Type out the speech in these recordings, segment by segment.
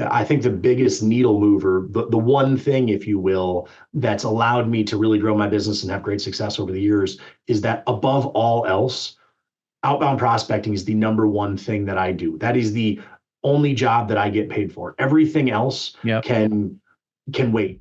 I think the biggest needle mover, the one thing, if you will, that's allowed me to really grow my business and have great success over the years is that above all else, outbound prospecting is the number one thing that I do. That is the only job that I get paid for. Everything else Yep. can wait.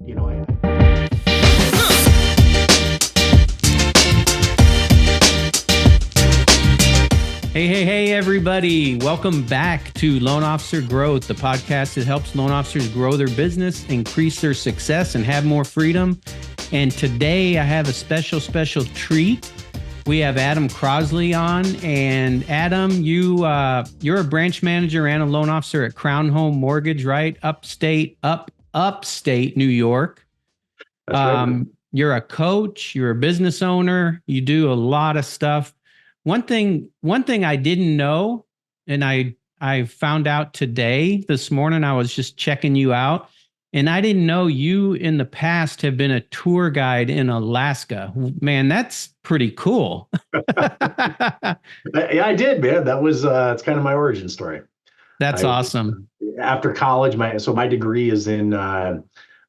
Hey, everybody. Welcome back to Loan Officer Growth, the podcast that helps loan officers grow their business, increase their success, and have more freedom. And today I have a special treat. We have Adam Crosley on. And Adam, you're a branch manager and a loan officer at Crown Home Mortgage, right? Upstate New York. That's right. You're a coach, you're a business owner, you do a lot of stuff. One thing I didn't know, and I found out this morning, I was just checking you out, and I didn't know you in the past have been a tour guide in Alaska. Man, that's pretty cool. Yeah, I did, man. That was it's kind of my origin story. That's awesome. After college, my degree is in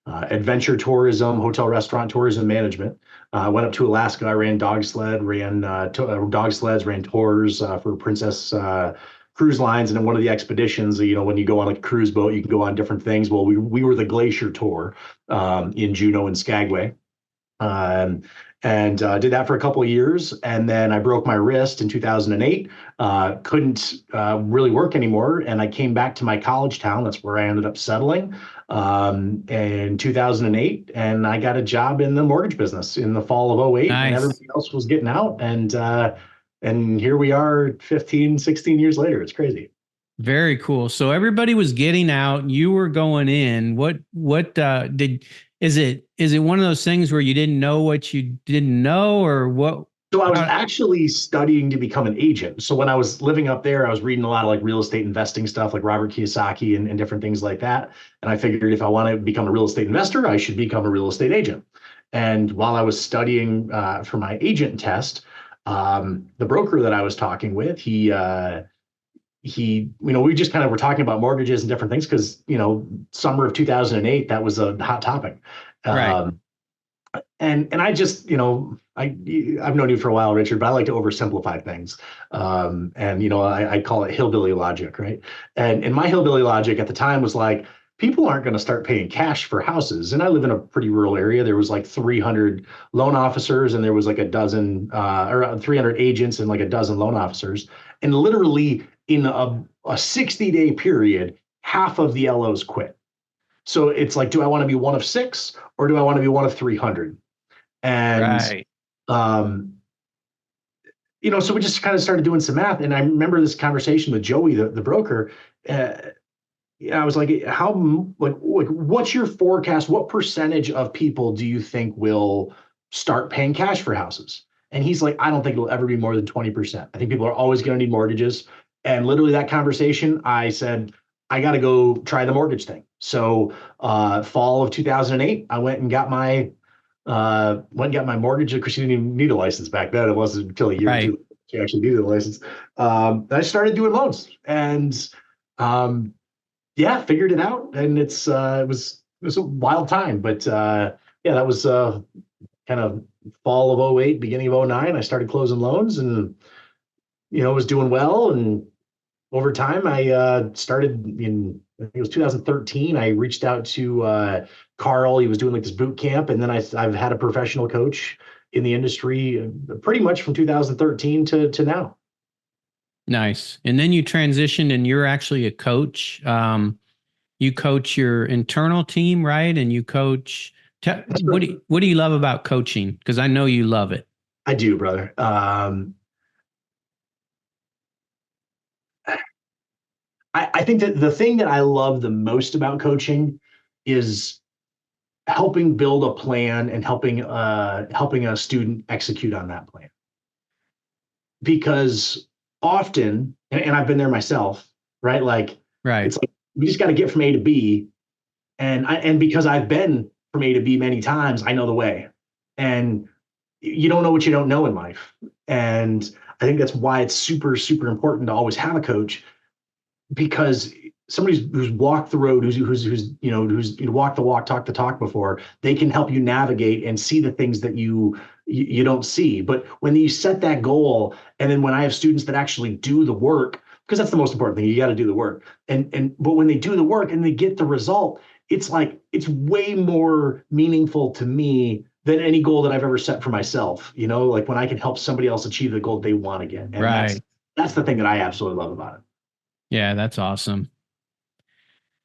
adventure tourism, hotel restaurant tourism management. I went up to Alaska. I ran dog sleds, ran tours for Princess Cruise Lines, and in one of the expeditions, when you go on a cruise boat, you can go on different things. Well, we were the glacier tour in Juneau and Skagway. And did that for a couple of years. And then I broke my wrist in 2008, couldn't really work anymore. And I came back to my college town. That's where I ended up settling in 2008. And I got a job in the mortgage business in the fall of '08. Nice. And everybody else was getting out. And here we are 15, 16 years later. It's crazy. Very cool. So everybody was getting out, you were going in. Is it one of those things where you didn't know what you didn't know, or what? So I was actually studying to become an agent. So when I was living up there, I was reading a lot of like real estate investing stuff, like Robert Kiyosaki and different things like that. And I figured if I want to become a real estate investor, I should become a real estate agent. And while I was studying for my agent test, the broker that I was talking with, he we just kind of were talking about mortgages and different things because, summer of 2008, that was a hot topic. Right. And I just, I've known you for a while, Richard, but I like to oversimplify things. I call it hillbilly logic, right? And my hillbilly logic at the time was like, people aren't going to start paying cash for houses. And I live in a pretty rural area. There was like 300 loan officers, and there was like a dozen, or 300 agents and like a dozen loan officers. And literally in a 60-day period, half of the LOs quit. So it's like, do I want to be one of 6 or do I want to be one of 300? And, right. So we just kind of started doing some math. And I remember this conversation with Joey, the broker. I was like, what's your forecast? What percentage of people do you think will start paying cash for houses? And he's like, I don't think it'll ever be more than 20%. I think people are always going to need mortgages. And literally that conversation, I said, I got to go try the mortgage thing. So fall of 2008, I went and got my mortgage, because you didn't even need a license back then. It wasn't until a year or two you actually needed a license. I started doing loans, and figured it out. And it was a wild time, but that was kind of fall of '08, beginning of '09. I started closing loans, and was doing well. And over time, I started I think it was 2013. I reached out to Carl. He was doing like this boot camp, and then I've had a professional coach in the industry pretty much from 2013 to now. Nice. And then you transitioned, and you're actually a coach. You coach your internal team, right? And you coach. What do you love about coaching? Because I know you love it. I do, brother. I think that the thing that I love the most about coaching is helping build a plan and helping a student execute on that plan. Because often, and I've been there myself, right? Right. It's like we just got to get from A to B, and because I've been from A to B many times, I know the way. And you don't know what you don't know in life. And I think that's why it's super, super important to always have a coach, because somebody who's walked the road, who's walked the walk, talked the talk before, they can help you navigate and see the things that you don't see. But when you set that goal, and then when I have students that actually do the work, because that's the most important thing, you got to do the work. But when they do the work and they get the result, it's way more meaningful to me than any goal that I've ever set for myself. Like when I can help somebody else achieve the goal they want to get. And Right. that's the thing that I absolutely love about it. Yeah, that's awesome.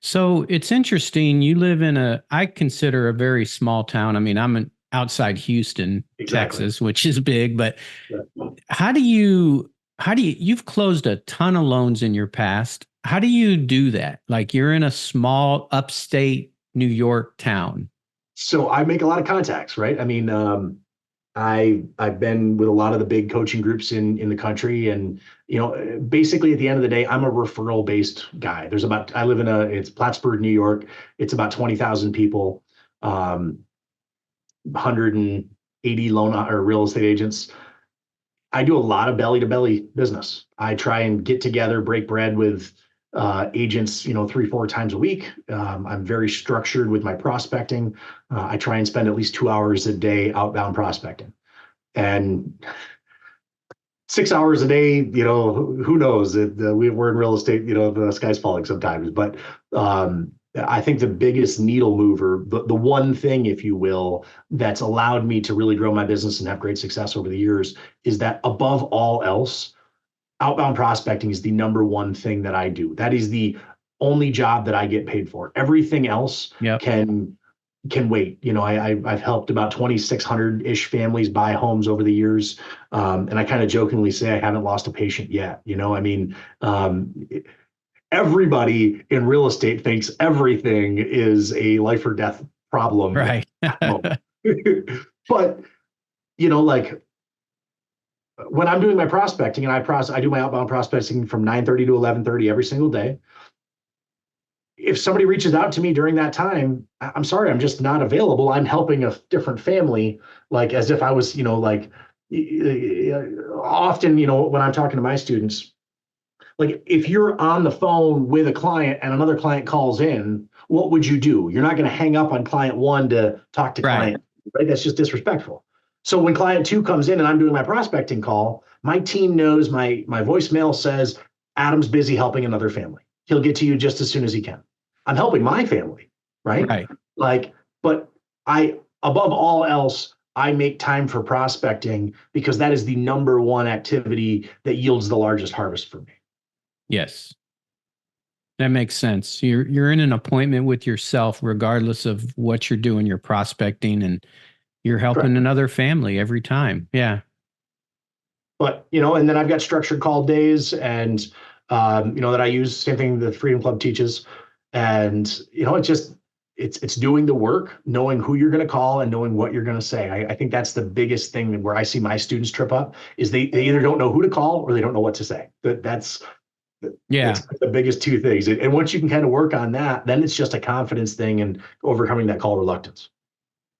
So it's interesting. You live in I consider a very small town. I mean, I'm outside Houston, Exactly. Texas, which is big, but Yeah. you've closed a ton of loans in your past. How do you do that? Like you're in a small upstate New York town. So I make a lot of contacts, right? I mean, I've been with a lot of the big coaching groups in the country, and basically at the end of the day, I'm a referral based guy. I live it's Plattsburgh, New York. It's about 20,000 people, 180 loan or real estate agents. I do a lot of belly to belly business. I try and get together, break bread with agents, 3-4 times a week. I'm very structured with my prospecting. I try and spend at least 2 hours a day outbound prospecting, and 6 hours a day, who knows? We're in real estate, the sky's falling sometimes. But I think the biggest needle mover, the one thing, if you will, that's allowed me to really grow my business and have great success over the years is that above all else, outbound prospecting is the number one thing that I do. That is the only job that I get paid for. Everything else can wait. I've helped about 2,600-ish families buy homes over the years. And I kind of jokingly say I haven't lost a patient yet. Everybody in real estate thinks everything is a life or death problem. Right. But, like when I'm doing my prospecting, and I do my outbound prospecting from 9:30 to 11:30 every single day. If somebody reaches out to me during that time, I'm sorry, I'm just not available. I'm helping a different family, like as if I was, often, when I'm talking to my students, like if you're on the phone with a client and another client calls in, what would you do? You're not going to hang up on client one to talk to client, right? That's just disrespectful. So when client two comes in and I'm doing my prospecting call, my team knows my voicemail says, Adam's busy helping another family. He'll get to you just as soon as he can. I'm helping my family, right? But above all else, I make time for prospecting because that is the number one activity that yields the largest harvest for me. Yes. That makes sense. You're in an appointment with yourself, regardless of what you're doing, you're prospecting and you're helping another family every time. Yeah. But, and then I've got structured call days and, that I use, same thing the Freedom Club teaches. And, it's doing the work, knowing who you're going to call and knowing what you're going to say. I think that's the biggest thing where I see my students trip up is they either don't know who to call or they don't know what to say. That's the biggest two things. And once you can kind of work on that, then it's just a confidence thing and overcoming that call reluctance.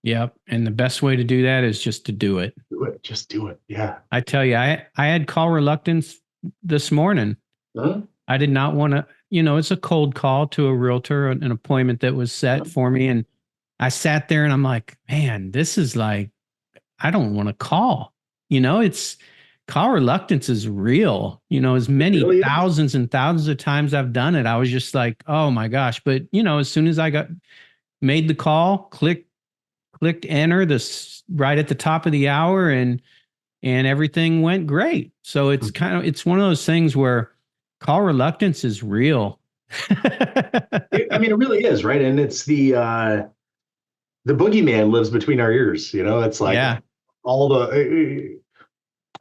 Yep. And the best way to do that is just to do it. Just do it. Yeah. I tell you, I had call reluctance this morning. Huh? I did not want to, it's a cold call to a realtor, an appointment that was set for me. And I sat there and I'm like, man, this is like, I don't want to call. It's call reluctance is real. As many thousands and thousands of times I've done it, I was just like, oh my gosh. But, as soon as I made the call, clicked enter this right at the top of the hour and everything went great. So it's it's one of those things where call reluctance is real. I mean, it really is, right? And it's the boogeyman lives between our ears. It's like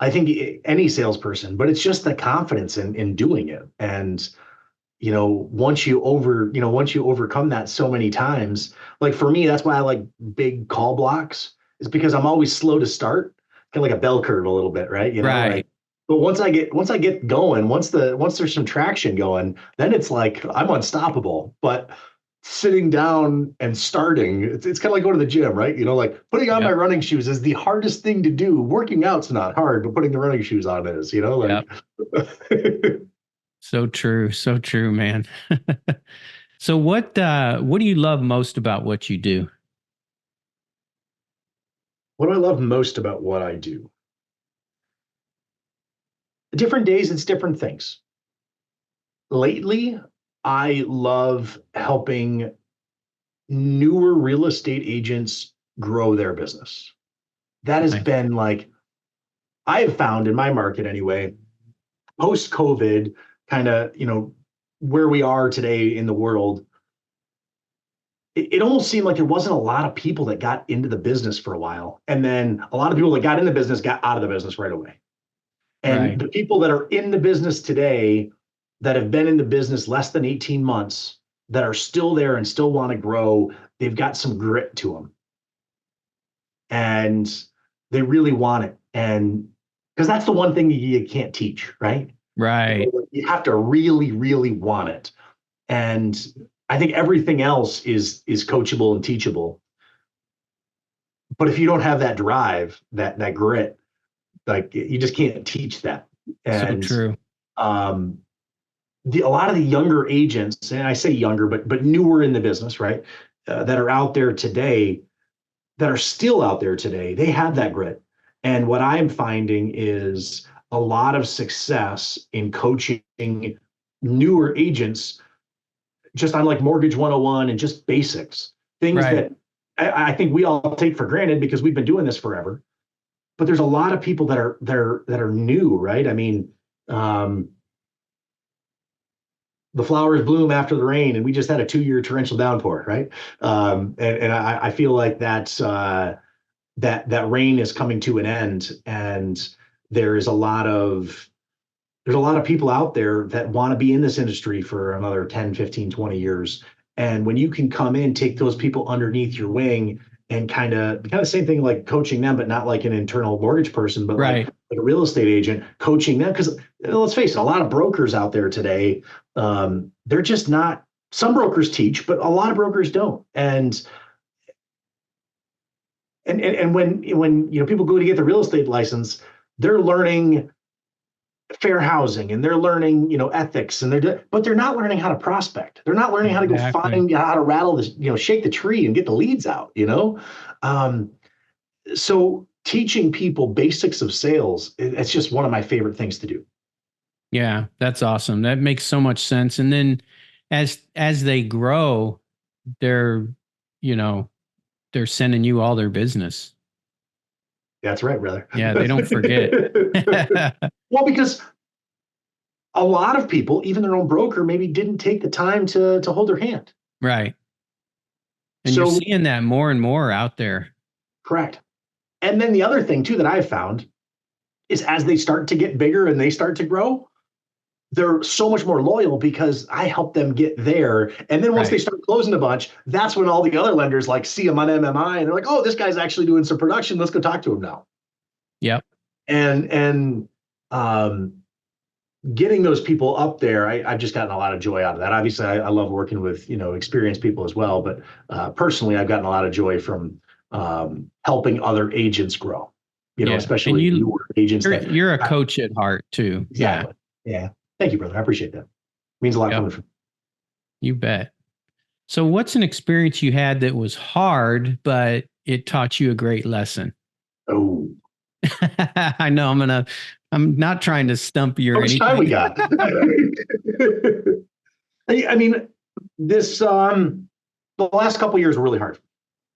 I think any salesperson, but it's just the confidence in doing it. And once you overcome that so many times, like for me, that's why I like big call blocks, is because I'm always slow to start, kind of like a bell curve a little bit, right? Right. But once I get going, once there's some traction going, then it's like I'm unstoppable. But sitting down and starting, it's kind of like going to the gym, right? Like putting on my running shoes is the hardest thing to do. Working out's not hard, but putting the running shoes on is, So true. So true, man. So what do you love most about what you do? What do I love most about what I do? Different days, it's different things. Lately, I love helping newer real estate agents grow their business. That has Nice. been like, I have found in my market anyway, post COVID, kind of, where we are today in the world, it almost seemed like there wasn't a lot of people that got into the business for a while. And then a lot of people that got in the business got out of the business right away. And Right. the people that are in the business today that have been in the business less than 18 months that are still there and still want to grow, they've got some grit to them. And they really want it. And because that's the one thing you can't teach, right? Right. You have to really, really want it. And I think everything else is coachable and teachable. But if you don't have that drive, that grit, like you just can't teach that. So And true. um, a lot of the younger agents, and I say younger, but newer in the business, right, that are out there today, that are still out there today, they have that grit. And what I'm finding is a lot of success in coaching newer agents just on like Mortgage 101 and just basics, things Right. that I think we all take for granted because we've been doing this forever. But there's a lot of people that are new, right? I mean, um, the flowers bloom after the rain, and we just had a 2-year torrential downpour, right? And I feel like that rain is coming to an end, and there's a lot of people out there that want to be in this industry for another 10, 15, 20 years. And when you can come in, take those people underneath your wing and kind of same thing like coaching them, but not like an internal mortgage person, but like Right. a real estate agent coaching them. Because let's face it, a lot of brokers out there today, they're just not, some brokers teach, but a lot of brokers don't. And when people go to get the real estate license, they're learning fair housing and they're learning ethics, and but they're not learning how to prospect. They're not learning how to go Exactly. find how to rattle this, shake the tree and get the leads out. um, so teaching people basics of sales, it's just one of my favorite things to do. Yeah, that's awesome. That makes so much sense. And then as they grow, they're, you know, they're sending you all their business. That's right, brother. Yeah, they don't forget. Well, because a lot of people, even their own broker, maybe didn't take the time to hold their hand. Right. And you're So seeing that more and more out there. correct. And then the other thing too that I've found is as they start to get bigger and they start to grow, they're so much more loyal because I help them get there. And then once they Right. start closing a bunch, that's when all the other lenders like see them on MMI and they're like, oh, this guy's actually doing some production. Let's go talk to him now. Yep. And um, getting those people up there, I've just gotten a lot of joy out of that. Obviously, I love working with experienced people as well, but personally, I've gotten a lot of joy from helping other agents grow. Yeah. And Especially newer agents you're a coach at heart too. exactly. Yeah. Thank you, brother. I appreciate that. Means a lot Yeah. coming Yep. from. You bet. So what's an experience you had that was hard, but it taught you a great lesson? Oh, I know I'm not trying to stump you how or much time we anything. got? I mean, this the last couple of years were really hard.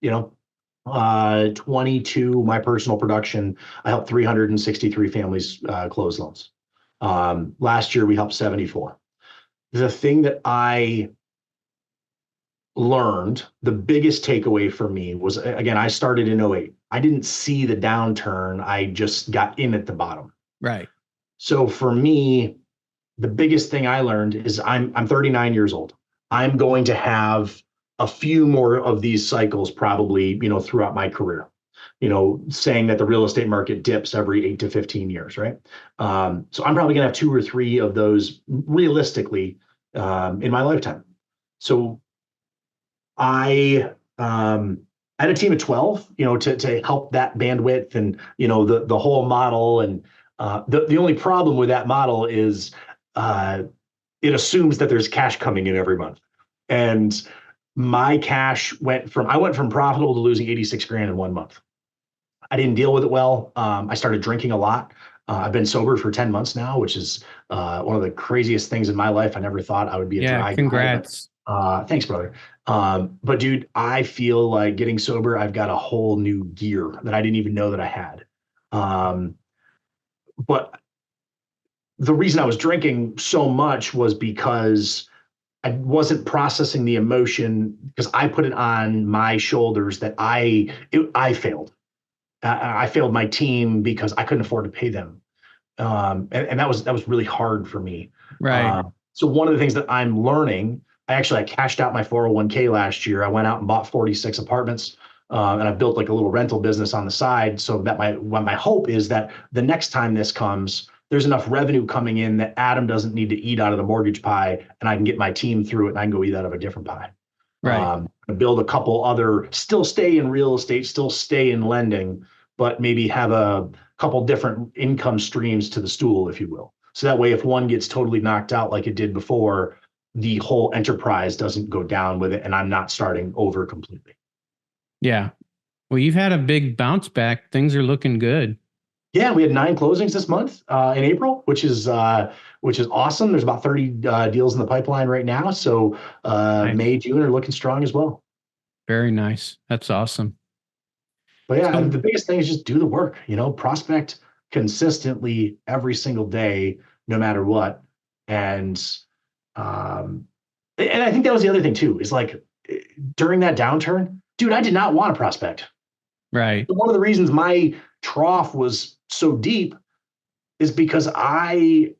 You know, 22, my personal production, I helped 363 families close loans. Last year we helped 74. The thing that I learned, the biggest takeaway for me was, again, I started in '08. I didn't see the downturn. I just got in at the bottom. Right. So for me, the biggest thing I learned is I'm 39 years old. I'm going to have a few more of these cycles probably, throughout my career. Saying that the real estate market dips every 8 to 15 years, right? So I'm probably going to have 2 or 3 of those realistically in my lifetime. So I had a team of 12, to help that bandwidth and the whole model. And the only problem with that model is it assumes that there's cash coming in every month. And my cash I went from profitable to losing 86 grand in 1 month. I didn't deal with it well. I started drinking a lot. I've been sober for 10 months now, which is one of the craziest things in my life. I never thought I would be a dry guy. Congrats. Thanks, brother. But dude, I feel like getting sober, I've got a whole new gear that I didn't even know that I had. But the reason I was drinking so much was because I wasn't processing the emotion, because I put it on my shoulders that I failed. I failed my team because I couldn't afford to pay them. And that was really hard for me. Right. So one of the things that I'm learning, I cashed out my 401k last year. I went out and bought 46 apartments, and I built like a little rental business on the side. So that my hope is that the next time this comes, there's enough revenue coming in that Adam doesn't need to eat out of the mortgage pie, and I can get my team through it, and I can go eat out of a different pie. Right. Build a couple other, still stay in real estate, still stay in lending, but maybe have a couple different income streams to the stool, if you will. So that way, if one gets totally knocked out like it did before, the whole enterprise doesn't go down with it, and I'm not starting over completely. Yeah. Well, you've had a big bounce back. Things are looking good. Yeah, we had 9 closings this month in April, which is awesome. There's about 30 deals in the pipeline right now. So nice. May, June are looking strong as well. Very nice. That's awesome. But yeah, the biggest thing is just do the work, prospect consistently every single day, no matter what. And I think that was the other thing too, is like during that downturn, dude, I did not want to prospect. Right. One of the reasons my trough was so deep is because I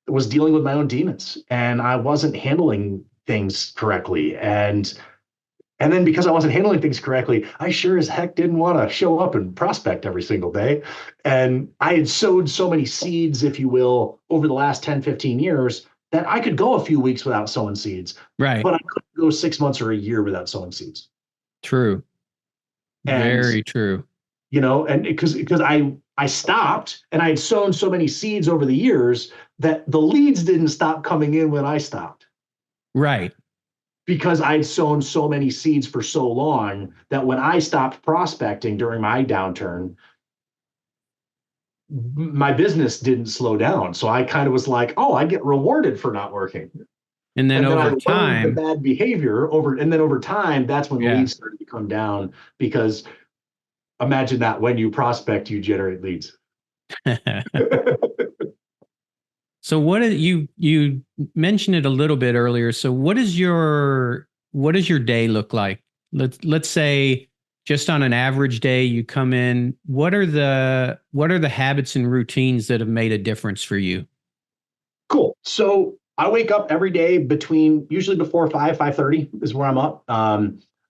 was dealing with my own demons and I wasn't handling things correctly. And then because I wasn't handling things correctly, I sure as heck didn't want to show up and prospect every single day. And I had sowed so many seeds, if you will, over the last 10, 15 years that I could go a few weeks without sowing seeds. Right. But I couldn't go 6 months or a year without sowing seeds. True. Very true. And because I stopped, and I had sown so many seeds over the years that the leads didn't stop coming in when I stopped. Right. Because I'd sown so many seeds for so long that when I stopped prospecting during my downturn, my business didn't slow down. So I kind of was like, oh, I get rewarded for not working. And then over time, the bad behavior over time, that's when the leads started to come down, because imagine that when you prospect, you generate leads. So what you mentioned it a little bit earlier. So what does your day look like? Let's say just on an average day you come in, what are the habits and routines that have made a difference for you? Cool. So I wake up every day usually before 5:30 is where I'm up.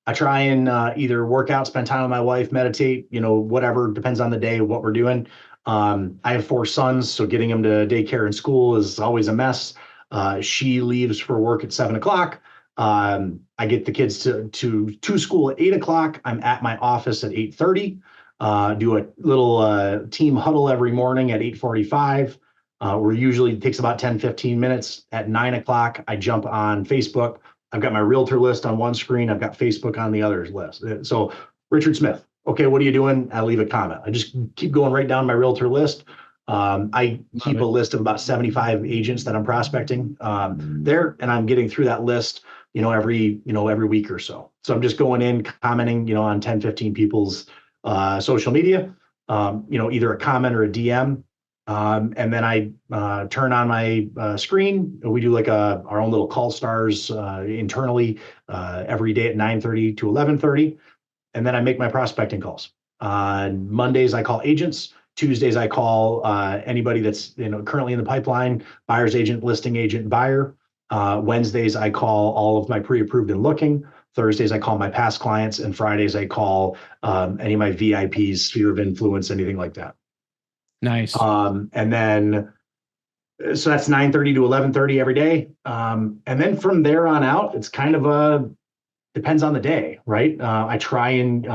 I try and either work out, spend time with my wife, meditate, whatever, depends on the day, what we're doing. I have 4 sons, so getting them to daycare and school is always a mess. She leaves for work at 7:00. I get the kids to school at 8:00. I'm at my office at 8:30. Do a little team huddle every morning at 8:45. Where usually it takes about 10, 15 minutes. At 9:00, I jump on Facebook. I've got my realtor list on one screen. I've got Facebook on the other list. So Richard Smith, okay, what are you doing? I leave a comment. I just keep going right down my realtor list. I keep a list of about 75 agents that I'm prospecting there, and I'm getting through that list, every week or so. So I'm just going in, commenting, on 10, 15 people's social media, either a comment or a DM. And then I turn on my screen. We do like our own little call stars internally every day at 9:30 to 11:30. And then I make my prospecting calls. On Mondays, I call agents. Tuesdays, I call anybody that's currently in the pipeline, buyer's agent, listing agent, buyer. Wednesdays, I call all of my pre-approved and looking. Thursdays, I call my past clients. And Fridays, I call any of my VIPs, sphere of influence, anything like that. Nice. And then, so that's 9:30 to 11:30 every day. And then from there on out, it's kind of depends on the day, right? I try and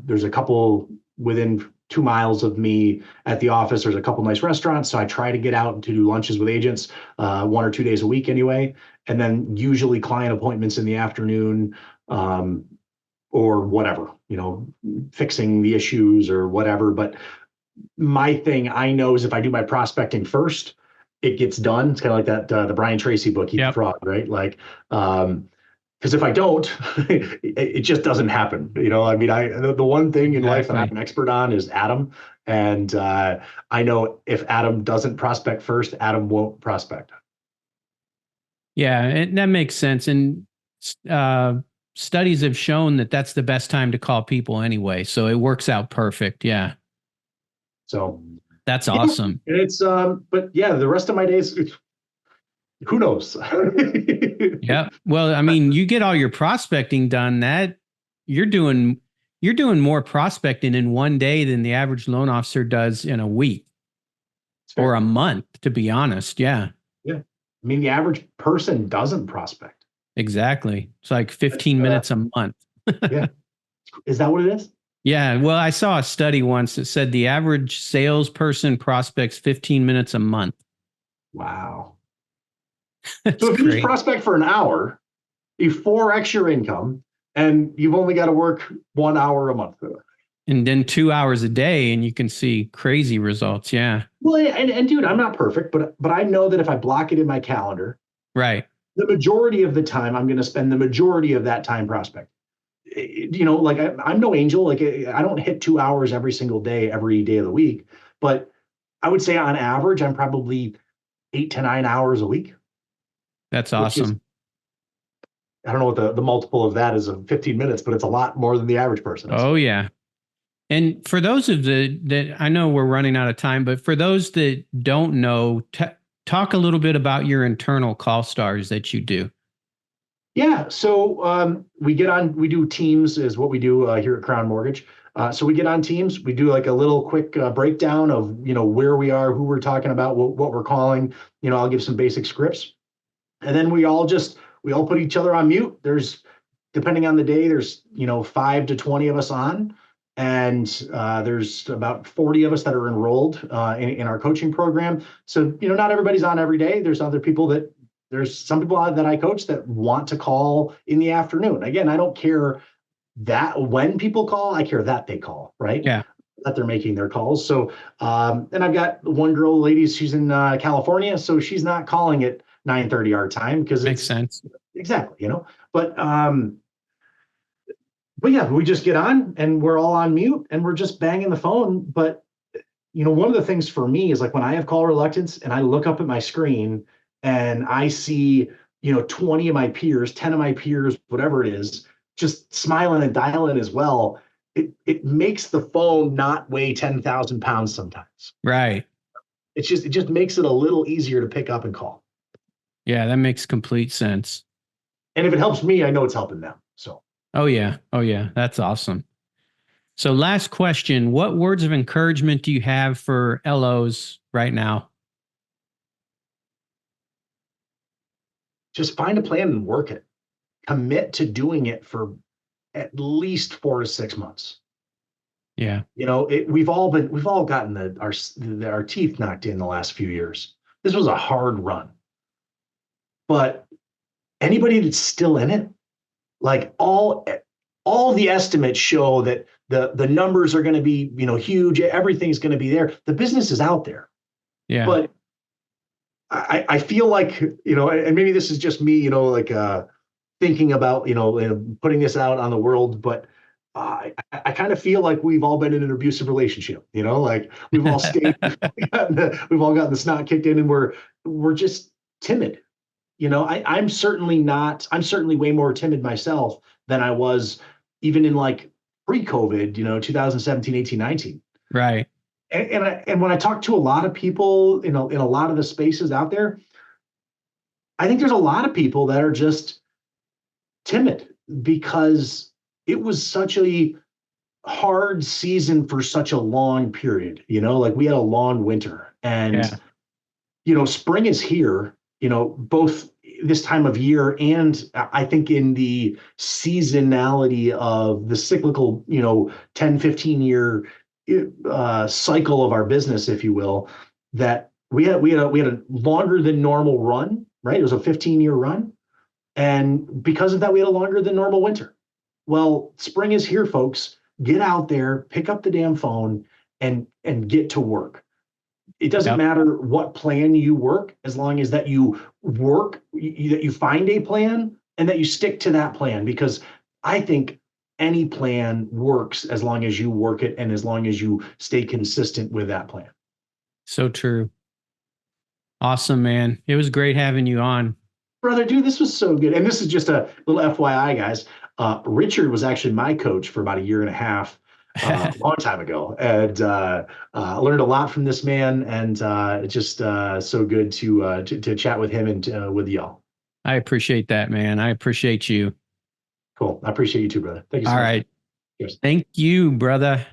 there's a couple within 2 miles of me at the office, there's a couple nice restaurants. So I try to get out to do lunches with agents 1 or 2 days a week anyway. And then usually client appointments in the afternoon, or whatever, fixing the issues or whatever. But my thing I know is if I do my prospecting first, it gets done. It's kind of like that, the Brian Tracy book, Eat the Frog, right? Like, because if I don't, it just doesn't happen. I mean, the one thing in life that I'm an expert on is Adam. And I know if Adam doesn't prospect first, Adam won't prospect. Yeah, that makes sense. And studies have shown that that's the best time to call people anyway. So it works out perfect. Yeah. So that's awesome. It's, but yeah, the rest of my days, who knows? Yeah. Well, I mean, you get all your prospecting done, that you're doing more prospecting in one day than the average loan officer does in a week or a month, to be honest. Yeah. Yeah. I mean, the average person doesn't prospect. Exactly. It's like 15 minutes a month. Yeah. Is that what it is? Yeah. Well, I saw a study once that said the average salesperson prospects 15 minutes a month. Wow. So if you prospect for an hour, you 4x your income, and you've only got to work 1 hour a month. And then 2 hours a day, and you can see crazy results. Yeah. Well, and dude, I'm not perfect, but I know that if I block it in my calendar, right, the majority of the time, I'm going to spend the majority of that time prospecting. Like I'm no angel. Like I don't hit 2 hours every single day, every day of the week, but I would say on average, I'm probably 8 to 9 hours a week. That's awesome. I don't know what the multiple of that is of 15 minutes, but it's a lot more than the average person is. Oh, yeah. And for those of that, I know we're running out of time, but for those that don't know, talk a little bit about your internal call stars that you do. Yeah. So we do Teams is what we do here at Crown Mortgage. So we get on Teams, we do like a little quick breakdown of, where we are, who we're talking about, what we're calling. I'll give some basic scripts. And then we all put each other on mute. Depending on the day, there's 5 to 20 of us on, and there's about 40 of us that are enrolled in our coaching program. So not everybody's on every day. There's some people that I coach that want to call in the afternoon. Again, I don't care that when people call, I care that they call, right? Yeah. That they're making their calls. So and I've got one girl, ladies, she's in California, so she's not calling at 9:30 our time because it makes sense. Exactly, But yeah, we just get on and we're all on mute and we're just banging the phone. But one of the things for me is like when I have call reluctance and I look up at my screen and I see 20 of my peers, 10 of my peers, whatever it is, just smiling and dialing as well. It makes the phone not weigh 10,000 pounds sometimes. Right. It just makes it a little easier to pick up and call. Yeah, that makes complete sense. And if it helps me, I know it's helping them. So. Oh yeah. That's awesome. So last question, what words of encouragement do you have for LOs right now? Just find a plan and work it. Commit to doing it for at least 4 to 6 months. Yeah. We've all gotten our teeth knocked in the last few years. This was a hard run. But anybody that's still in it, like all the estimates show that the numbers are going to be, huge. Everything's going to be there. The business is out there. Yeah. But I feel like, and maybe this is just me, thinking about, putting this out on the world, but I kind of feel like we've all been in an abusive relationship, like we've all stayed, we've all gotten the snot kicked in and we're just timid. I'm certainly way more timid myself than I was even in like pre-COVID, 2017, 18, 19. Right. And when I talk to a lot of people, in a lot of the spaces out there, I think there's a lot of people that are just timid because it was such a hard season for such a long period, like we had a long winter and, spring is here, both this time of year and I think in the seasonality of the cyclical, 10, 15 year cycle of our business, if you will, that we had a longer than normal run, right? It was a 15-year run. And because of that, we had a longer than normal winter. Well, spring is here, folks. Get out there, pick up the damn phone and get to work. It doesn't matter what plan you work, as long as that you work, that you find a plan and that you stick to that plan, because I think any plan works as long as you work it and as long as you stay consistent with that plan. So true. Awesome, man. It was great having you on. Brother, dude, this was so good. And this is just a little FYI, guys. Richard was actually my coach for about a year and a half, a long time ago. And learned a lot from this man. And it's just so good to chat with him and with y'all. I appreciate that, man. I appreciate you. Cool. I appreciate you too, brother. Thank you so much. All right. Cheers. Thank you, brother.